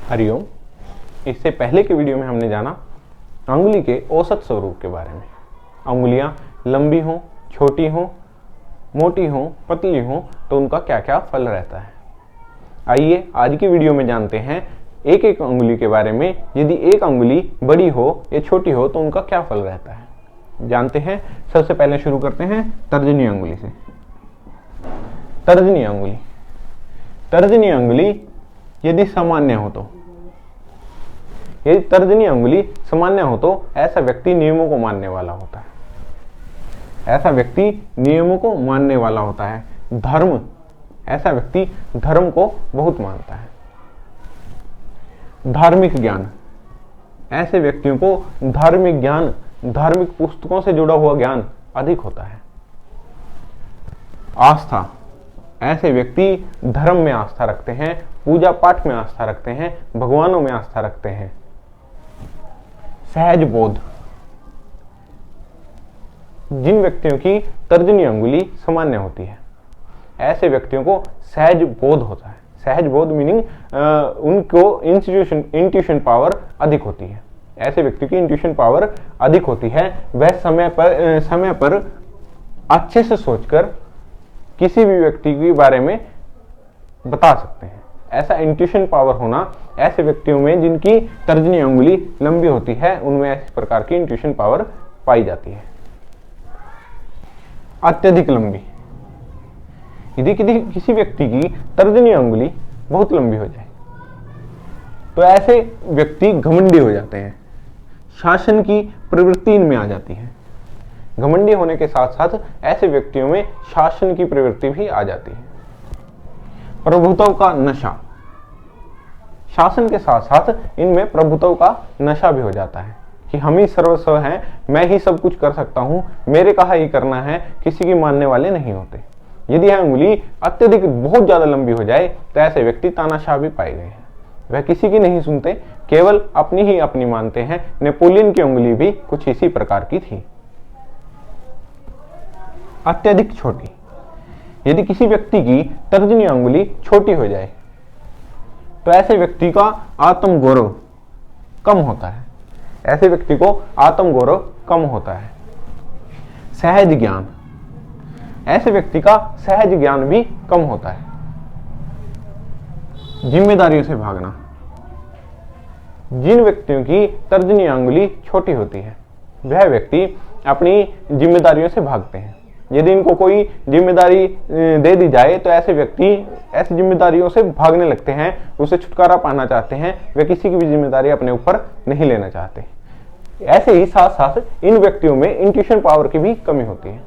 हरिओम। इससे पहले के वीडियो में हमने जाना अंगुली के औसत स्वरूप के बारे में। अंगुलियां लंबी हों, छोटी हों, मोटी हों, पतली हों तो उनका क्या क्या फल रहता है। आइए आज की वीडियो में जानते हैं एक एक अंगुली के बारे में। यदि एक अंगुली बड़ी हो या छोटी हो तो उनका क्या फल रहता है, जानते हैं। सबसे पहले शुरू करते हैं तर्जनी अंगुली से। तर्जनी अंगुली, तर्जनी अंगुली यदि सामान्य हो तो, यदि तर्जनी अंगुली सामान्य हो तो ऐसा व्यक्ति नियमों को मानने वाला होता है। ऐसा व्यक्ति नियमों को मानने वाला होता है। धर्म, ऐसा व्यक्ति धर्म को बहुत मानता है। धार्मिक ज्ञान, ऐसे व्यक्तियों को धार्मिक ज्ञान, धार्मिक पुस्तकों से जुड़ा हुआ ज्ञान अधिक होता है। आस्था, ऐसे व्यक्ति धर्म में आस्था रखते हैं, पूजा पाठ में आस्था रखते हैं, भगवानों में आस्था रखते हैं। सहज बोध, जिन व्यक्तियों की तर्जनी अंगुली सामान्य होती है ऐसे व्यक्तियों को सहज बोध होता है। सहज बोध मीनिंग उनको इंट्यूशन पावर अधिक होती है। ऐसे व्यक्ति की इंट्यूशन पावर अधिक होती है। वह समय पर अच्छे से सोचकर किसी भी व्यक्ति के बारे में बता सकते हैं। ऐसा इंट्यूशन पावर होना ऐसे व्यक्तियों में जिनकी तर्जनी अंगुली लंबी होती है, उनमें ऐसी प्रकार की इंट्यूशन पावर पाई जाती है। अत्यधिक लंबी, यदि किसी व्यक्ति की तर्जनी अंगुली बहुत लंबी हो जाए तो ऐसे व्यक्ति घमंडी हो जाते हैं। शासन की प्रवृत्ति इनमें आ जाती है। घमंडी होने के साथ साथ ऐसे व्यक्तियों में शासन की प्रवृत्ति भी आ जाती है। प्रभुत्व का नशा, शासन के साथ साथ इनमें प्रभुत्व का नशा भी हो जाता है कि हम ही सर्वस्व हैं, मैं ही सब कुछ कर सकता हूं, मेरे कहा ही करना है, किसी की मानने वाले नहीं होते। यदि यह अंगुली अत्यधिक बहुत ज्यादा लंबी हो जाए तो ऐसे व्यक्ति तानाशाह भी पाए गए हैं। वह किसी की नहीं सुनते, केवल अपनी ही अपनी मानते हैं। नेपोलियन की अंगुली भी कुछ इसी प्रकार की थी। अत्यधिक छोटी, यदि किसी व्यक्ति की तर्जनी अंगुली छोटी हो जाए तो ऐसे व्यक्ति का आत्मगौरव कम होता है। ऐसे व्यक्ति को आत्मगौरव कम होता है। सहज ज्ञान, ऐसे व्यक्ति का सहज ज्ञान भी कम होता है। जिम्मेदारियों से भागना, जिन व्यक्तियों की तर्जनी अंगुली छोटी होती है वह व्यक्ति अपनी जिम्मेदारियों से भागते हैं। यदि इनको कोई जिम्मेदारी दे दी जाए तो ऐसे व्यक्ति ऐसी जिम्मेदारियों से भागने लगते हैं, उसे छुटकारा पाना चाहते हैं। वे किसी की भी जिम्मेदारी अपने ऊपर नहीं लेना चाहते। ऐसे ही साथ साथ इन व्यक्तियों में इंट्यूशन पावर की भी कमी होती है।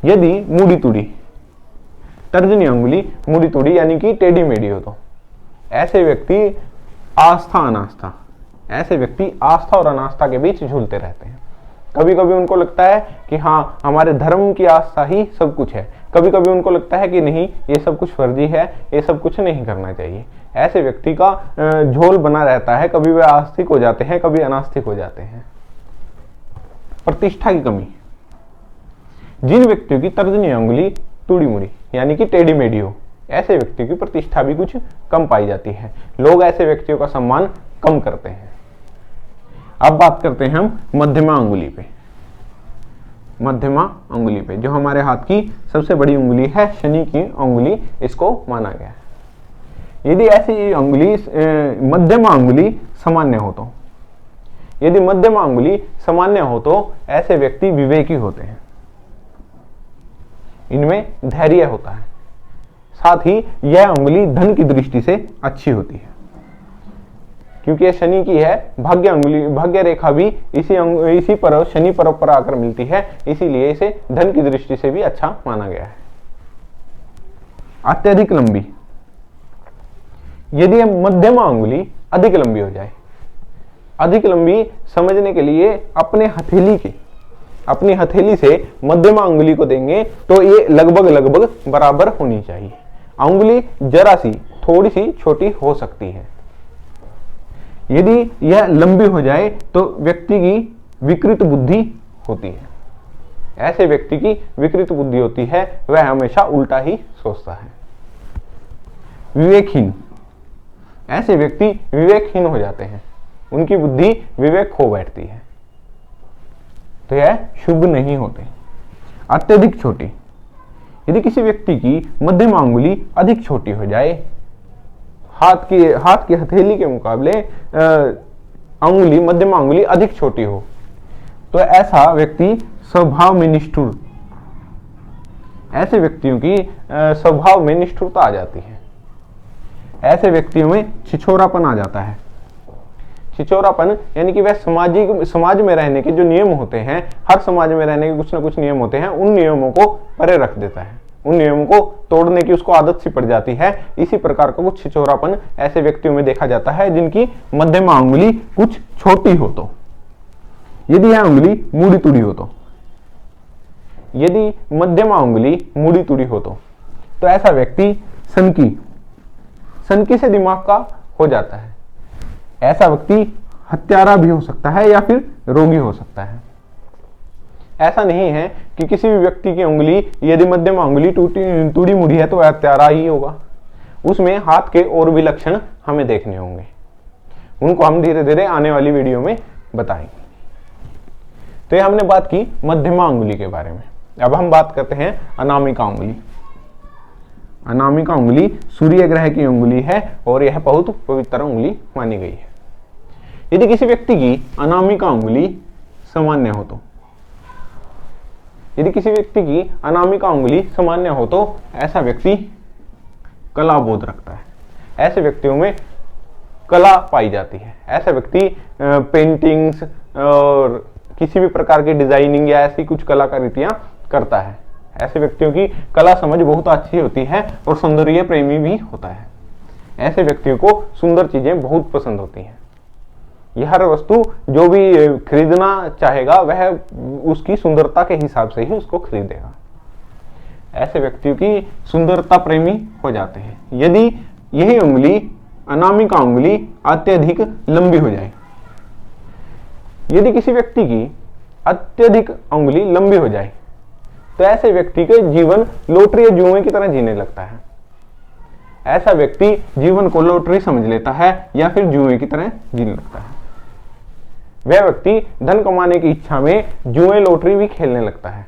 यदि मूड़ी तुड़ी, तर्जनी अंगुली मूड़ी तुड़ी यानी कि टेढ़ी मेढ़ी हो तो ऐसे व्यक्ति आस्था अनास्था, ऐसे व्यक्ति आस्था और अनास्था के बीच झूलते रहते हैं। कभी कभी उनको लगता है कि हाँ हमारे धर्म की आस्था ही सब कुछ है, कभी कभी उनको लगता है कि नहीं ये सब कुछ फर्जी है, ये सब कुछ नहीं करना चाहिए। ऐसे व्यक्ति का झोल बना रहता है। कभी वे आस्तिक हो जाते हैं, कभी अनास्तिक हो जाते हैं। प्रतिष्ठा की कमी, जिन व्यक्तियों की तर्जनी अंगुली तुड़ी मुड़ी यानी कि टेढ़ी मेढ़ी हो ऐसे व्यक्तियों की प्रतिष्ठा भी कुछ कम पाई जाती है। लोग ऐसे व्यक्तियों का सम्मान कम करते हैं। अब बात करते हैं हम मध्यमा अंगुली पे। मध्यमा अंगुली पे जो हमारे हाथ की सबसे बड़ी अंगुली है, शनि की अंगुली, इसको माना गया है। यदि ऐसी अंगुली मध्यमा अंगुली सामान्य हो तो, यदि मध्यमा अंगुली सामान्य हो तो ऐसे व्यक्ति विवेकी होते हैं। इनमें धैर्य होता है। साथ ही यह अंगुली धन की दृष्टि से अच्छी होती है क्योंकि यह शनि की है। भाग्य अंगुली, भाग्य रेखा भी इसी पर्व शनि पर्व पर आकर मिलती है, इसीलिए इसे धन की दृष्टि से भी अच्छा माना गया है। अत्यधिक लंबी, यदि यह मध्यमा अंगुली अधिक लंबी हो जाए, अधिक लंबी समझने के लिए अपनी हथेली से मध्यमा अंगुली को देंगे तो ये लगभग बराबर होनी चाहिए। अंगुली जरा सी थोड़ी सी छोटी हो सकती है। यदि यह लंबी हो जाए तो व्यक्ति की विकृत बुद्धि होती है। ऐसे व्यक्ति की विकृत बुद्धि होती है, वह हमेशा उल्टा ही सोचता है। विवेकहीन, ऐसे व्यक्ति विवेकहीन हो जाते हैं, उनकी बुद्धि विवेक खो बैठती है, तो यह शुभ नहीं होते। अत्यधिक छोटी, यदि किसी व्यक्ति की मध्यमा अंगुली अधिक छोटी हो जाए, हाथ की हथेली के मुकाबले अंगुली मध्यमा अंगुली अधिक छोटी हो, तो ऐसा व्यक्ति स्वभाव में निष्ठुर, ऐसे व्यक्तियों की स्वभाव में निष्ठुरता आ जाती है। ऐसे व्यक्तियों में छिछोरापन आ जाता है। छिछोरापन यानी कि वह समाज में रहने के जो नियम होते हैं, हर समाज में रहने के कुछ ना कुछ नियम होते हैं, उन नियमों को परे रख देता है, उन नियमों को तोड़ने की उसको आदत सी पड़ जाती है। इसी प्रकार का कुछ छिछोरापन ऐसे व्यक्तियों में देखा जाता है जिनकी मध्यमा अंगुली कुछ छोटी हो। तो यदि यह अंगुली मुड़ी तुड़ी हो, तो यदि मध्यमा अंगुली मुड़ी तुड़ी हो, तो ऐसा व्यक्ति सनकी से दिमाग का हो जाता है। ऐसा व्यक्ति हत्यारा भी हो सकता है या फिर रोगी हो सकता है। ऐसा नहीं है कि किसी भी व्यक्ति की उंगली यदि मध्यमा अंगुली तुड़ी मुड़ी है तो वह हत्यारा ही होगा। उसमें हाथ के और भी लक्षण हमें देखने होंगे, उनको हम धीरे धीरे आने वाली वीडियो में बताएंगे। तो ये हमने बात की मध्यमा अंगुली के बारे में। अब हम बात करते हैं अनामिका अंगुली। अनामिका अंगुली सूर्य ग्रह की अंगुली है और यह बहुत पवित्र अंगुली मानी गई है। यदि किसी व्यक्ति की अनामिका अंगुली सामान्य हो, तो यदि किसी व्यक्ति की अनामिका अंगुली सामान्य हो, तो ऐसा व्यक्ति कला बोध रखता है। ऐसे व्यक्तियों में कला पाई जाती है। ऐसा व्यक्ति पेंटिंग्स और किसी भी प्रकार की डिजाइनिंग या ऐसी कुछ कलाकृतियां करता है। ऐसे व्यक्तियों की कला समझ बहुत अच्छी होती है और सौंदर्य प्रेमी भी होता है। ऐसे व्यक्तियों को सुंदर चीजें बहुत पसंद होती हैं। यह हर वस्तु जो भी खरीदना चाहेगा वह उसकी सुंदरता के हिसाब से ही उसको खरीदेगा। ऐसे व्यक्तियों की सुंदरता प्रेमी हो जाते हैं। यदि यही उंगली अनामिका उंगली अत्यधिक लंबी हो जाए, यदि किसी व्यक्ति की अत्यधिक उंगली लंबी हो जाए, तो ऐसे व्यक्ति के जीवन लॉटरी या जुए की तरह जीने लगता है। ऐसा व्यक्ति जीवन को लॉटरी समझ लेता है या फिर जुए की तरह जीने लगता है। वह व्यक्ति धन कमाने की इच्छा में जुए लॉटरी भी खेलने लगता है,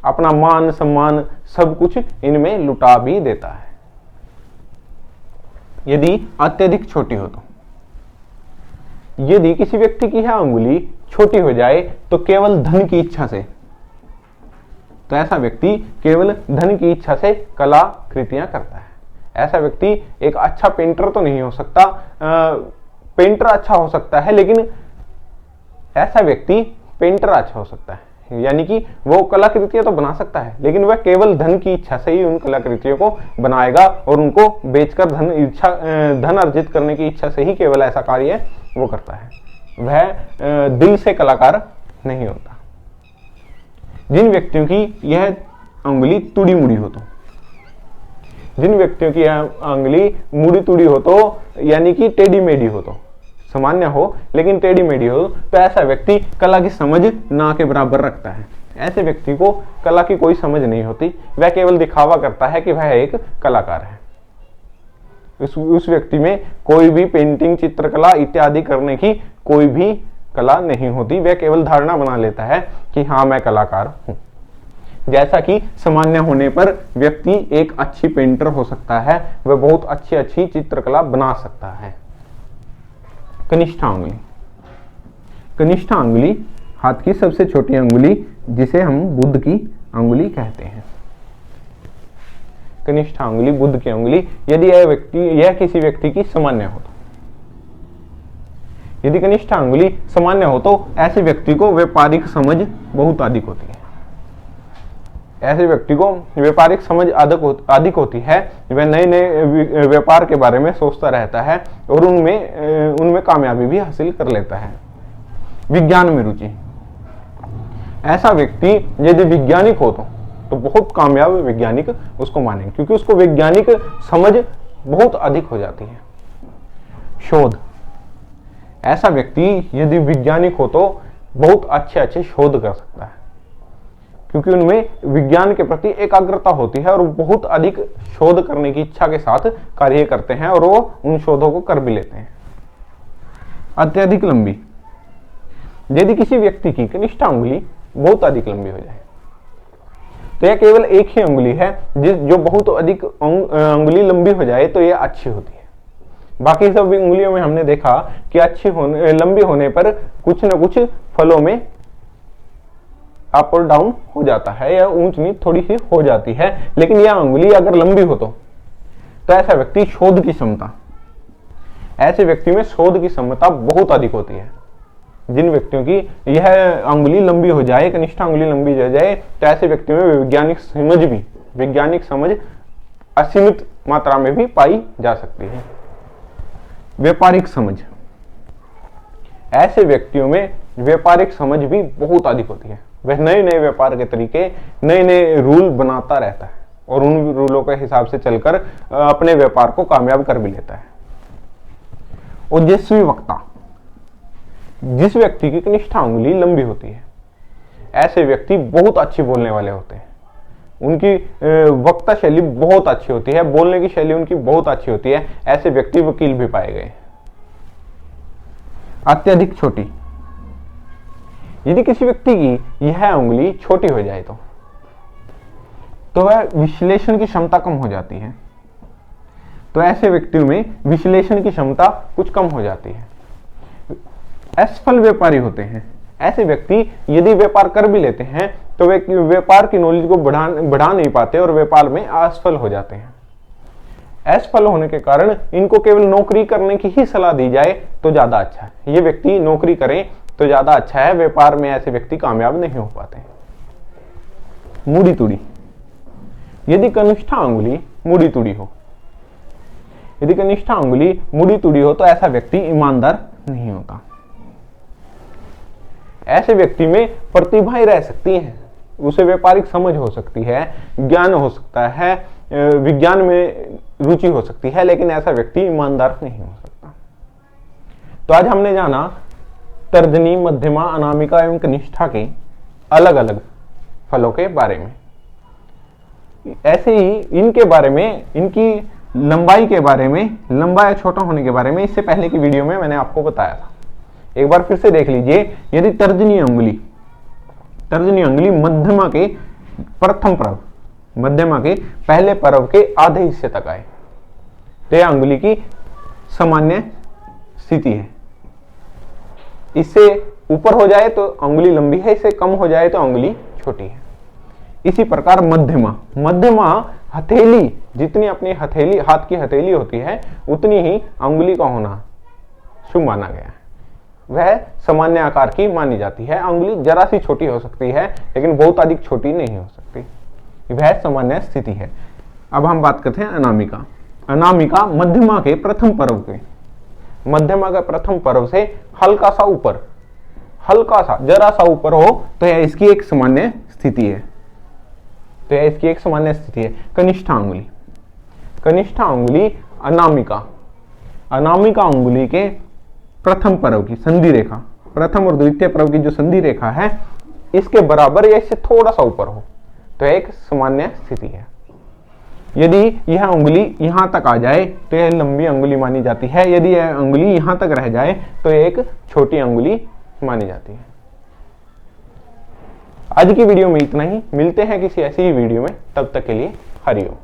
अपना मान सम्मान सब कुछ इनमें लुटा भी देता है। यदि अत्यधिक छोटी हो, तो यदि किसी व्यक्ति की यह अंगुली छोटी हो जाए तो केवल धन की इच्छा से, तो ऐसा व्यक्ति केवल धन की इच्छा से कलाकृतियां करता है। ऐसा व्यक्ति एक अच्छा पेंटर तो नहीं हो सकता, पेंटर अच्छा हो सकता है, लेकिन ऐसा व्यक्ति पेंटर अच्छा हो सकता है, यानी कि वो कलाकृतियां तो बना सकता है, लेकिन वह केवल धन की इच्छा से ही उन कलाकृतियों को बनाएगा और उनको बेचकर धन अर्जित करने की इच्छा से ही केवल ऐसा कार्य वो करता है। वह दिल से कलाकार नहीं होता। जिन व्यक्तियों की यह अंगुली तुड़ी मुड़ी हो, तो जिन व्यक्तियों की यह अंगुली मुड़ी तुड़ी हो, तो यानी कि टेढ़ी मेढ़ी हो, तो सामान्य हो लेकिन टेढ़ी मेढ़ी हो, तो ऐसा व्यक्ति कला की समझ ना के बराबर रखता है। ऐसे व्यक्ति को कला की कोई समझ नहीं होती, वह केवल दिखावा करता है कि वह एक कलाकार है। उस व्यक्ति में कोई भी पेंटिंग, चित्रकला इत्यादि करने की कोई भी कला नहीं होती। वह केवल धारणा बना लेता है कि हाँ मैं कलाकार हूं। जैसा कि सामान्य होने पर व्यक्ति एक अच्छी पेंटर हो सकता है, वह बहुत अच्छी अच्छी चित्रकला बना सकता है। कनिष्ठा अंगुली। कनिष्ठा अंगुली हाथ की सबसे छोटी अंगुली, जिसे हम बुद्ध की अंगुली कहते हैं। कनिष्ठा अंगुली बुद्ध की अंगुली, यदि यह किसी व्यक्ति की सामान्य हो, तो यदि कनिष्ठा अंगुली सामान्य हो, तो ऐसे व्यक्ति को व्यापारिक समझ बहुत अधिक होती है। ऐसे व्यक्ति को व्यापारिक समझ अधिक होती है। वह नए नए व्यापार के बारे में सोचता रहता है और उनमें कामयाबी भी हासिल कर लेता है। विज्ञान में रुचि। ऐसा व्यक्ति यदि वैज्ञानिक हो, तो बहुत कामयाब वैज्ञानिक उसको मानेंगे, क्योंकि उसको वैज्ञानिक समझ बहुत अधिक हो जाती है। शोध। ऐसा व्यक्ति यदि वैज्ञानिक हो, तो बहुत अच्छे अच्छे शोध कर सकता है। क्योंकि उनमें विज्ञान के प्रति एकाग्रता होती है और वो बहुत अधिक शोध करने की इच्छा के साथ कार्य करते हैं और वो उन शोधों को कर भी लेते हैं। अत्यधिक लंबी, यदि किसी व्यक्ति की कनिष्ठ अंगुली बहुत अधिक लंबी हो जाए तो यह केवल एक ही अंगुली है जो बहुत अधिक अंगुली लंबी हो जाए तो यह अच्छी होती है। बाकी सब अंगुलियों में हमने देखा कि लंबी होने पर कुछ न कुछ फलों में अप और डाउन हो जाता है या ऊंच नीच थोड़ी सी हो जाती है, लेकिन यह अंगुली अगर लंबी हो तो ऐसा व्यक्ति शोध की क्षमता, ऐसे व्यक्ति में शोध की क्षमता बहुत अधिक होती है। जिन व्यक्तियों की यह अंगुली लंबी हो जाए, कनिष्ठ अंगुली लंबी हो जाए, तो ऐसे व्यक्तियों में वैज्ञानिक समझ असीमित मात्रा में भी पाई जा सकती है। व्यापारिक समझ, ऐसे व्यक्तियों में व्यापारिक समझ भी बहुत अधिक होती है। वह नए नए व्यापार के तरीके, नए नए रूल बनाता रहता है और उन रूलों के हिसाब से चलकर अपने व्यापार को कामयाब कर भी लेता है। ओजस्वी वक्ता, जिस व्यक्ति की कनिष्ठ अंगुली लंबी होती है, ऐसे व्यक्ति बहुत अच्छी बोलने वाले होते हैं। उनकी वक्ता शैली बहुत अच्छी होती है, बोलने की शैली उनकी बहुत अच्छी होती है। ऐसे व्यक्ति वकील भी पाए गए। अत्यधिक छोटी, यदि किसी व्यक्ति की यह अंगुली छोटी हो जाए तो वह विश्लेषण की क्षमता कम हो जाती है। तो ऐसे व्यक्तियों में विश्लेषण की क्षमता कुछ कम हो जाती है। असफल व्यापारी होते हैं, ऐसे व्यक्ति यदि व्यापार कर भी लेते हैं तो वे व्यापार की नॉलेज को बढ़ा नहीं पाते और व्यापार में असफल हो जाते हैं। असफल होने के कारण इनको केवल नौकरी करने की ही सलाह दी जाए तो ज्यादा अच्छा है। ये व्यक्ति नौकरी करें तो ज्यादा अच्छा है, व्यापार में ऐसे व्यक्ति कामयाब नहीं हो पाते। मुड़ी तुड़ी, यदि कनिष्ठ अंगुली मुड़ी तुड़ी हो, यदि कनिष्ठ अंगुली मुड़ी तुड़ी हो तो ऐसा व्यक्ति ईमानदार नहीं होता। ऐसे व्यक्ति में प्रतिभाएं रह सकती हैं, उसे व्यापारिक समझ हो सकती है, ज्ञान हो सकता है, विज्ञान में रुचि हो सकती है, लेकिन ऐसा व्यक्ति ईमानदार नहीं हो सकता। तो आज हमने जाना तर्जनी, मध्यमा, अनामिका एवं कनिष्ठा के अलग अलग फलों के बारे में। ऐसे ही इनके बारे में, इनकी लंबाई के बारे में, लंबा या छोटा होने के बारे में इससे पहले की वीडियो में मैंने आपको बताया था। एक बार फिर से देख लीजिए। यदि तर्जनी अंगुली मध्यमा के प्रथम पर्व, मध्यमा के पहले पर्व के आधे हिस्से तक आए तो यह अंगुली की सामान्य स्थिति है। इससे ऊपर हो जाए तो अंगुली लंबी है, इससे कम हो जाए तो अंगुली छोटी है। इसी प्रकार मध्यमा हथेली, जितनी अपनी हथेली, हाथ की हथेली होती है उतनी ही अंगुली का होना शुभ माना गया है। वह सामान्य आकार की मानी जाती है। अंगुली जरा सी छोटी हो सकती है लेकिन बहुत अधिक छोटी नहीं हो सकती, वह सामान्य स्थिति है। अब हम बात करते हैं अनामिका। अनामिका मध्यमा के प्रथम पर्व के, मध्यमा के प्रथम पर्व से हल्का सा ऊपर, हल्का सा जरा सा ऊपर हो तो यह इसकी एक सामान्य स्थिति है, तो यह इसकी एक सामान्य स्थिति है। कनिष्ठ अंगुली, कनिष्ठ अंगुली अनामिका, अनामिका अंगुली के प्रथम पर्व की संधि रेखा, प्रथम और द्वितीय पर्व की जो संधि रेखा है इसके बराबर या इससे थोड़ा सा ऊपर हो तो एक सामान्य स्थिति है। यदि यह अंगुली यहां तक आ जाए तो यह लंबी अंगुली मानी जाती है, यदि यह अंगुली यहां तक रह जाए तो यह एक छोटी अंगुली मानी जाती है। आज की वीडियो में इतना ही, मिलते हैं किसी ऐसी ही वीडियो में, तब तक के लिए हरिओम।